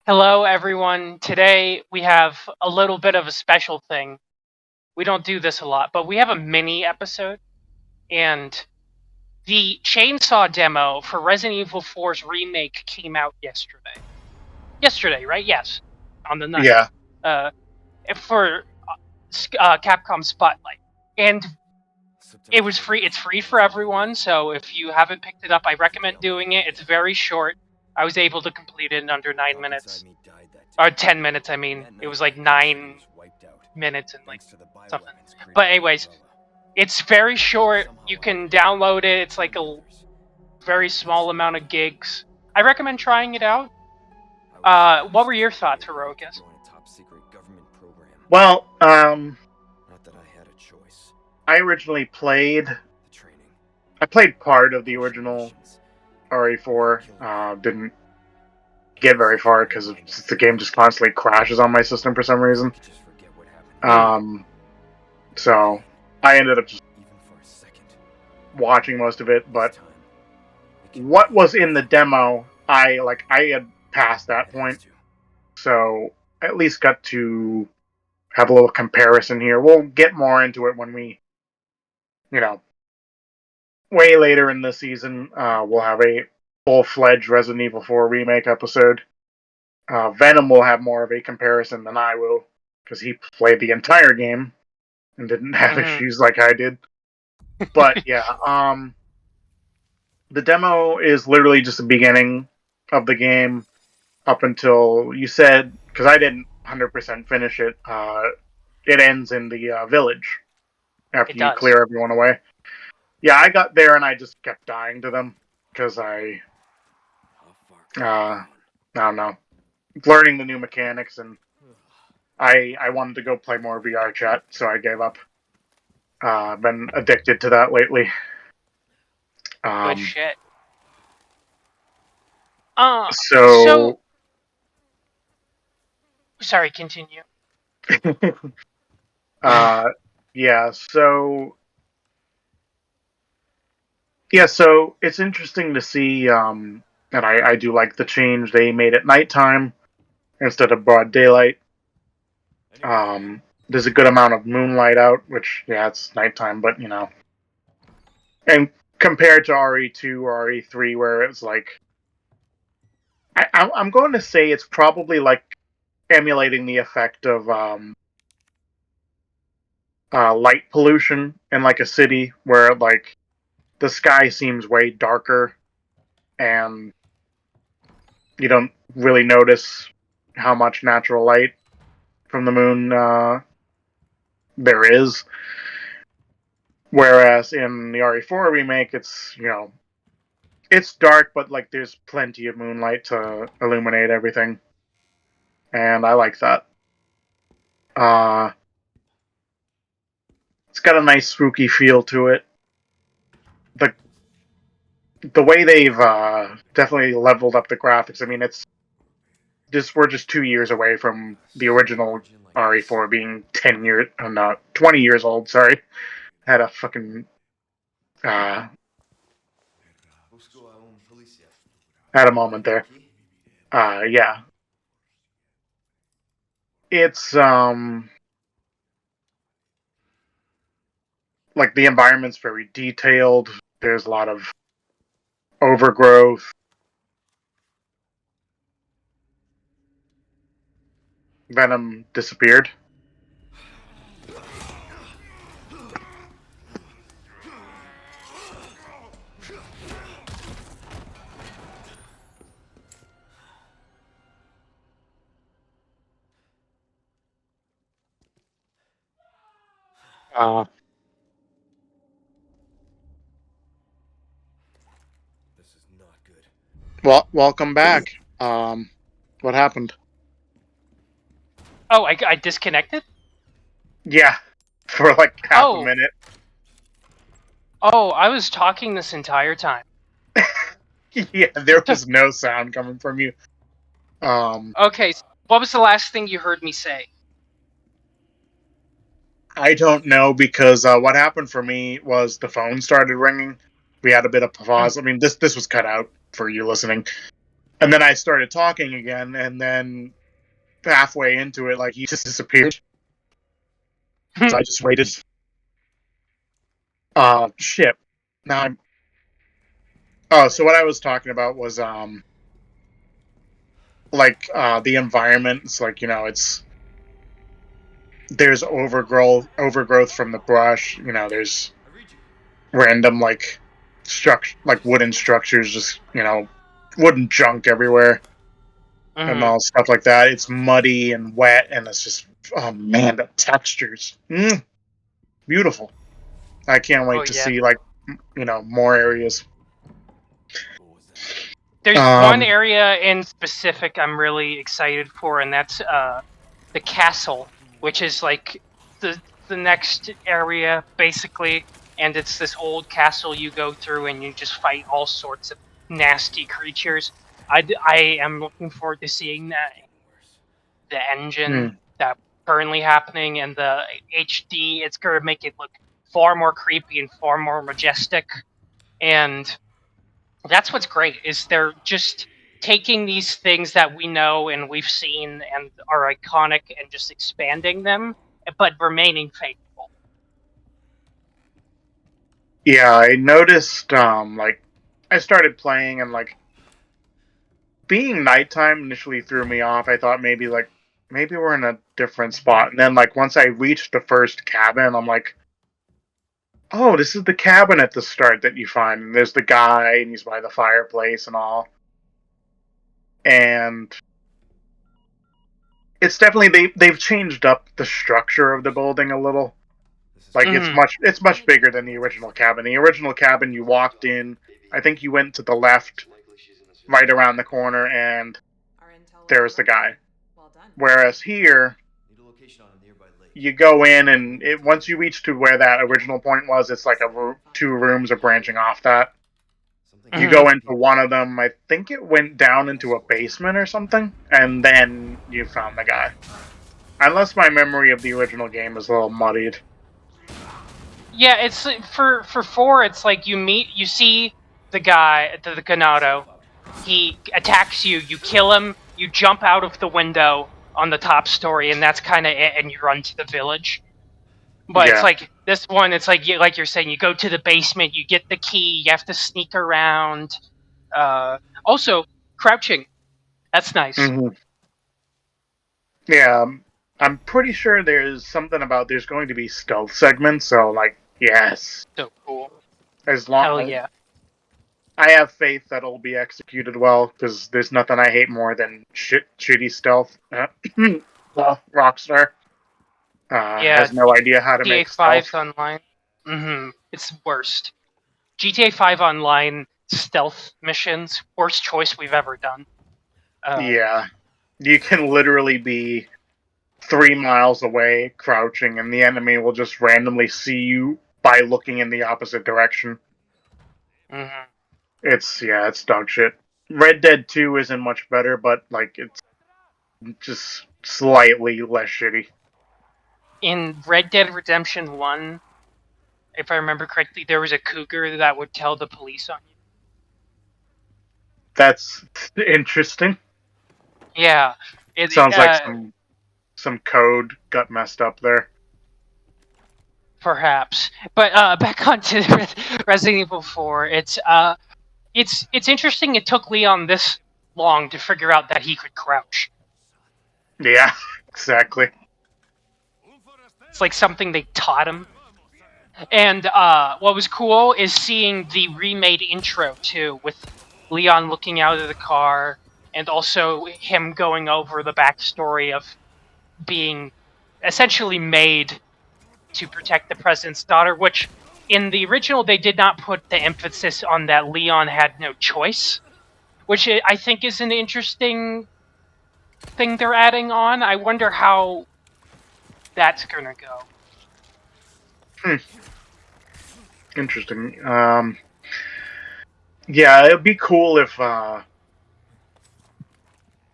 Hello, everyone. Today we have a little bit of a special thing. We don't do this a lot, but we have a mini episode, and the chainsaw demo for Resident Evil 4's remake came out yesterday. Yesterday, right? Yes, on the 9th. Yeah. Uh, for Capcom Spotlight, and it was free. It's free for everyone. So if you haven't picked it up, I recommend doing it. It's very short. I was able to complete it in under 9 minutes. Or 10 minutes, I mean. It was like 9 minutes and like something. But anyways, it's very short. You can download it. It's like a very small amount of gigs. I recommend trying it out. What were your thoughts, Heroicus? Well, I originally played. I played part of the original RE4. Didn't get very far because the game just constantly crashes on my system for some reason. So I ended up just watching most of it. But what was in the demo, I had passed that point, so I at least got to have a little comparison here. We'll get more into it when we, way later in the season, we'll have a full-fledged Resident Evil 4 remake episode. Venom will have more of a comparison than I will, because he played the entire game and didn't have issues like I did. But yeah, the demo is literally just the beginning of the game up until you said, because I didn't 100% finish it, it ends in the village after you clear everyone away. Yeah, I got there and I just kept dying to them because I don't know, learning the new mechanics, and I wanted to go play more VR chat, so I gave up. Been addicted to that lately. Good shit. So sorry, continue. So it's interesting to see, and I do like the change they made at nighttime instead of broad daylight. There's a good amount of moonlight out, which, yeah, it's nighttime, but, and compared to RE2 or RE3, where it's like, I'm going to say it's probably like emulating the effect of light pollution in like a city, where like the sky seems way darker and you don't really notice how much natural light from the moon there is. Whereas in the RE4 remake, it's, it's dark, but like there's plenty of moonlight to illuminate everything, and I like that. It's got a nice spooky feel to it. The way they've definitely leveled up the graphics. I mean, we're just 2 years away from the original RE4 being 20 years old. Sorry, had a fucking had a moment there. Yeah, it's like the environment's very detailed. There's a lot of overgrowth. Venom disappeared. This is not good. Well, welcome back. What happened? Oh, I disconnected? Yeah, for like half a minute. Oh, I was talking this entire time. Yeah, there was no sound coming from you. Okay, so what was the last thing you heard me say? I don't know, because what happened for me was the phone started ringing. We had a bit of pause. I mean, this was cut out for you listening. And then I started talking again, and then halfway into it, like, he just disappeared. So I just waited. Shit. Now I'm... Oh, so what I was talking about was, the environment. It's like, there's overgrowth from the brush. There's random, wooden structures, just, wooden junk everywhere. And all stuff like that. It's muddy and wet, and it's just, oh man, the textures. Beautiful. I can't wait to see, more areas. There's one area in specific I'm really excited for, and that's the castle, which is like the next area basically, and it's this old castle you go through and you just fight all sorts of nasty creatures. I am looking forward to seeing that, the engine that's currently happening, and the HD. It's going to make it look far more creepy and far more majestic, and that's what's great, is they're just taking these things that we know and we've seen and are iconic and just expanding them, but remaining faithful. Yeah, I noticed, I started playing, and, being nighttime initially threw me off. I thought maybe we're in a different spot. And then, once I reached the first cabin, I'm like, oh, this is the cabin at the start that you find. And there's the guy, and he's by the fireplace and all. And it's definitely, they've changed up the structure of the building a little. It's much bigger than the original cabin. The original cabin, you walked in, I think you went to the left, right around the corner, and there's the guy. Whereas here, you go in, and once you reach to where that original point was, it's like two rooms are branching off that. You go into one of them, I think it went down into a basement or something, and then you found the guy. Unless my memory of the original game is a little muddied. Yeah, it's for 4, it's like you see the guy, the Ganado, he attacks you, you kill him, you jump out of the window on the top story, and that's kind of it, and you run to the village. But It's like, this one, it's like you're saying, you go to the basement, you get the key, you have to sneak around. Also, crouching. That's nice. Mm-hmm. Yeah, I'm pretty sure there's something about there's going to be stealth segments, so, yes. So cool. Hell yeah. I have faith that it'll be executed well, because there's nothing I hate more than shitty stealth. Rockstar has no idea how to make stealth. GTA 5 Online. It's the worst. GTA 5 Online stealth missions, worst choice we've ever done. Yeah. You can literally be 3 miles away, crouching, and the enemy will just randomly see you by looking in the opposite direction. It's dog shit. Red Dead 2 isn't much better, but, it's just slightly less shitty. In Red Dead Redemption 1, if I remember correctly, there was a cougar that would tell the police on you. That's interesting. Yeah. It sounds like some code got messed up there. Perhaps. But back onto Resident Evil 4, it's interesting it took Leon this long to figure out that he could crouch. Yeah, exactly. It's like something they taught him. And what was cool is seeing the remade intro, too, with Leon looking out of the car, and also him going over the backstory of being essentially made to protect the president's daughter, which in the original they did not put the emphasis on that Leon had no choice, which I think is an interesting thing they're adding on. I wonder how that's gonna go. Interesting. Yeah, it'd be cool if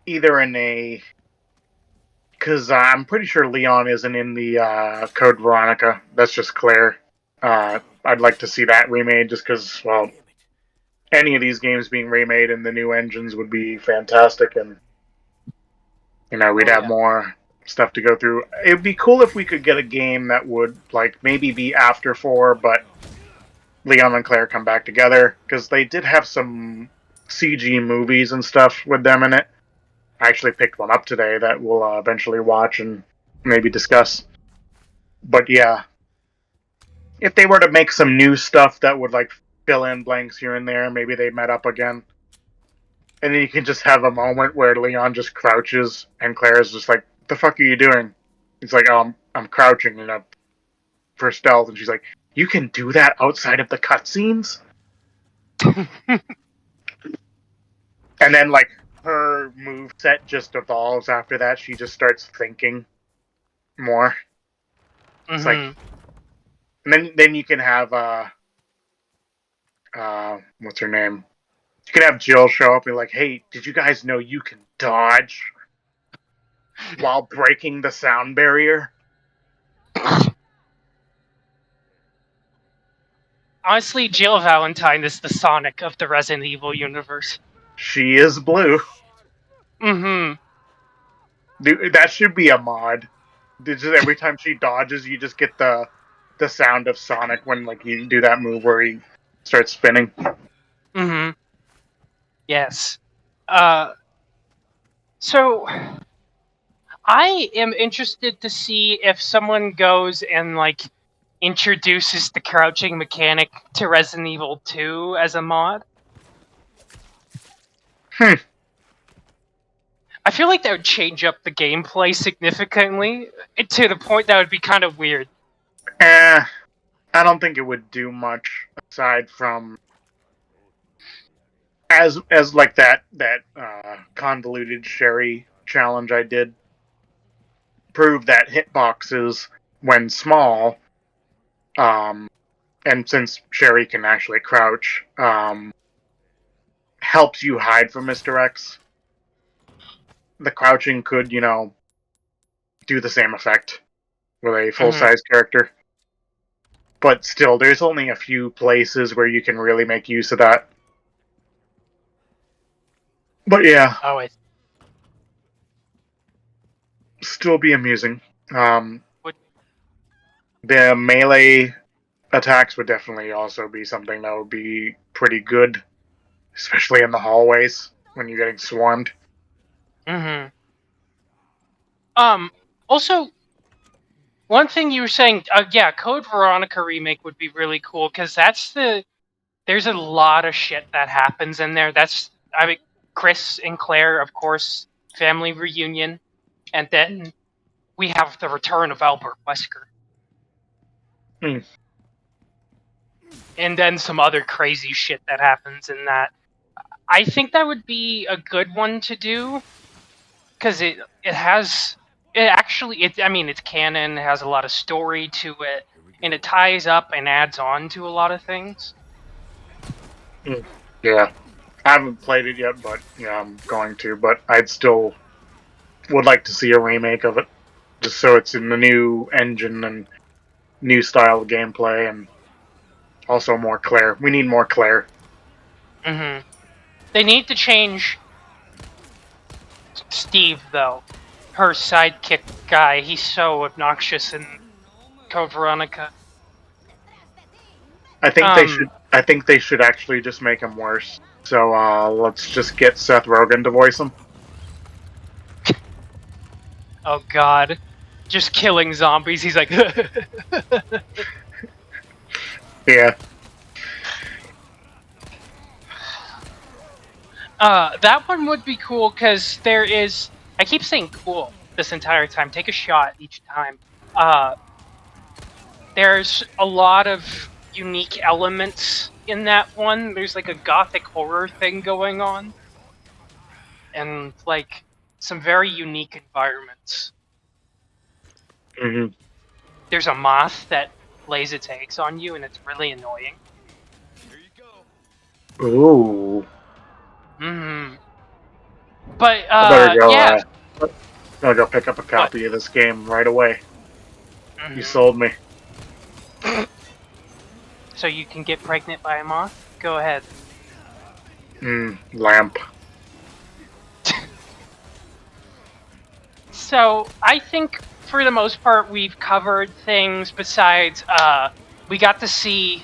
either in a... Because I'm pretty sure Leon isn't in the Code Veronica. That's just Claire. I'd like to see that remade just because, well, any of these games being remade in the new engines would be fantastic, and we'd have more stuff to go through. It'd be cool if we could get a game that would like maybe be after 4, but Leon and Claire come back together, because they did have some CG movies and stuff with them in it. I actually picked one up today that we'll eventually watch and maybe discuss. But yeah, if they were to make some new stuff that would like fill in blanks here and there, maybe they met up again. And then you can just have a moment where Leon just crouches and Claire's just like, "The fuck are you doing?" He's like, "Oh, I'm crouching, for stealth." And she's like, "You can do that outside of the cutscenes?" And then like her moveset just evolves after that. She just starts thinking more. It's like, and then you can have what's her name? You can have Jill show up and be like, "Hey, did you guys know you can dodge while breaking the sound barrier?" Honestly, Jill Valentine is the Sonic of the Resident Evil universe. She is blue. Mm-hmm. Dude, that should be a mod. Just every time she dodges, you just get the sound of Sonic when like you do that move where he starts spinning. Mm-hmm. Yes. So I am interested to see if someone goes and like introduces the crouching mechanic to Resident Evil 2 as a mod. I feel like that would change up the gameplay significantly to the point that would be kind of weird. I don't think it would do much aside from as like that convoluted Sherry challenge I did prove that hitboxes when small, and since Sherry can actually crouch, helps you hide from Mr. X. The crouching could, do the same effect with a full-size character. But still, there's only a few places where you can really make use of that. But yeah. Oh, it's still be amusing. The melee attacks would definitely also be something that would be pretty good, especially in the hallways when you're getting swarmed. Mm-hmm. Also, one thing you were saying, Code Veronica remake would be really cool, because there's a lot of shit that happens in there. Chris and Claire, of course, family reunion, and then we have the return of Albert Wesker. And then some other crazy shit that happens in that. I think that would be a good one to do, because it's canon, it has a lot of story to it, and it ties up and adds on to a lot of things. Yeah. I haven't played it yet, but yeah, I'm going to. But I'd still would like to see a remake of it, just so it's in the new engine and new style of gameplay, and also more Claire. We need more Claire. Mm-hmm. They need to change Steve, though. Her sidekick guy, he's so obnoxious in Code Veronica. I think they should actually just make him worse. So let's just get Seth Rogen to voice him. Oh god. Just killing zombies, he's like... Yeah. That one would be cool, because there is... I keep saying cool this entire time. Take a shot each time. There's a lot of unique elements in that one. There's like a gothic horror thing going on. And like some very unique environments. Mm-hmm. There's a moth that lays its eggs on you, and it's really annoying. Here you go. Ooh. Mm-hmm. But, yeah. I'll go pick up a copy of this game right away. Mm-hmm. You sold me. So you can get pregnant by a moth? Go ahead. Lamp. So I think for the most part we've covered things. Besides, we got to see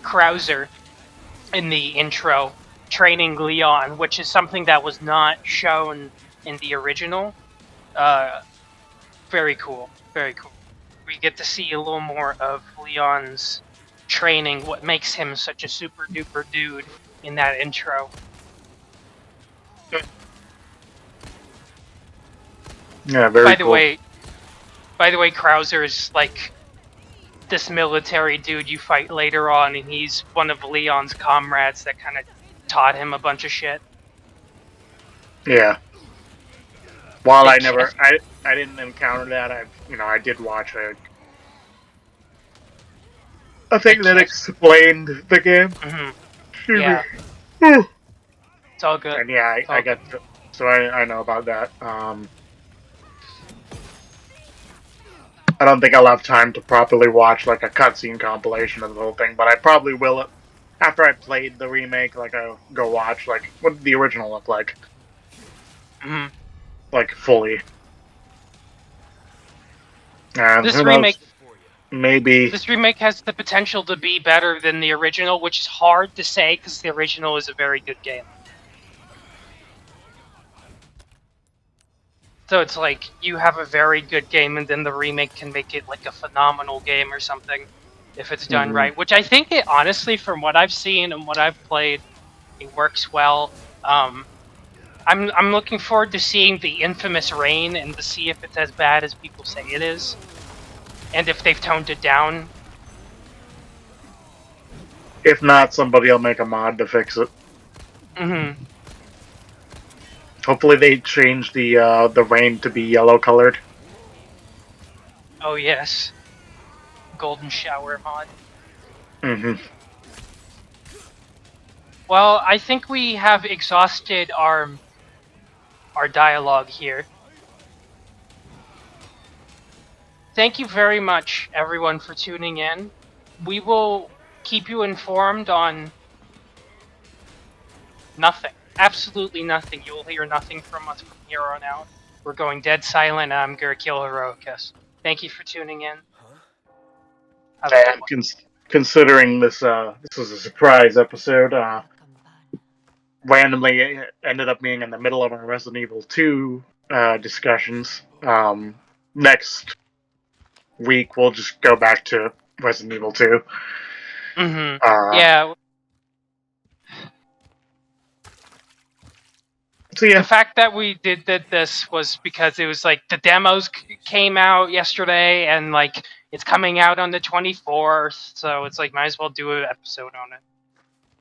Krauser in the intro training Leon, which is something that was not shown in the original. Very cool. Very cool. We get to see a little more of Leon's training, what makes him such a super duper dude in that intro. Yeah, very cool. By the way, Krauser is like this military dude you fight later on, and he's one of Leon's comrades that kind of taught him a bunch of shit. Yeah. While I didn't encounter that, I did watch a thing that explained the game. Mm-hmm. Yeah. It's all good. And yeah, I get to, so I know about that. I don't think I'll have time to properly watch like a cutscene compilation of the whole thing, but I probably will after I played the remake. Like I'll go watch like what did the original look like, like fully. And This remake, maybe this remake has the potential to be better than the original, which is hard to say because the original is a very good game. So it's like you have a very good game, and then the remake can make it like a phenomenal game or something, if it's done right. Which I think it honestly, from what I've seen and what I've played, it works well. I'm looking forward to seeing the infamous Rain and to see if it's as bad as people say it is, and if they've toned it down. if not, somebody will make a mod to fix it. Mm-hmm. Hopefully, they change the rain to be yellow colored. Oh yes, Golden Shower mod. Mm-hmm. Well, I think we have exhausted our dialogue here. Thank you very much, everyone, for tuning in. We will keep you informed on nothing. Absolutely nothing. You will hear nothing from us from here on out. We're going dead silent, and I'm gonna kill Heroicus. Thank you for tuning in. And considering this was a surprise episode, randomly it ended up being in the middle of our Resident Evil 2 discussions. Next week we'll just go back to Resident Evil 2. Yeah. So yeah. The fact that we did this was because it was like the demos came out yesterday, and like it's coming out on the 24th, so it's like might as well do an episode on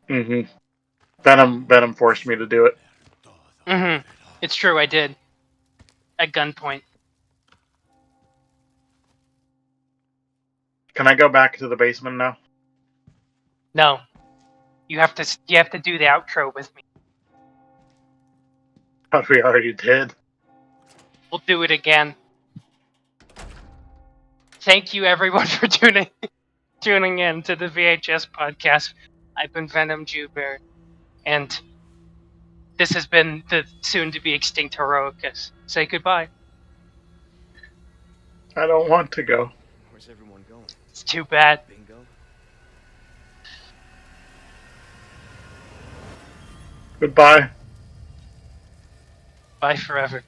it. Venom forced me to do it. It's true, I did. At gunpoint. Can I go back to the basement now? No. You have to do the outro with me. But we already did. We'll do it again. Thank you everyone for tuning in to the VHS podcast. I've been Venom Jubear, and this has been the soon-to-be extinct Heroicus. Say goodbye. I don't want to go. Where's everyone going? It's too bad. Bingo? Goodbye. Bye forever.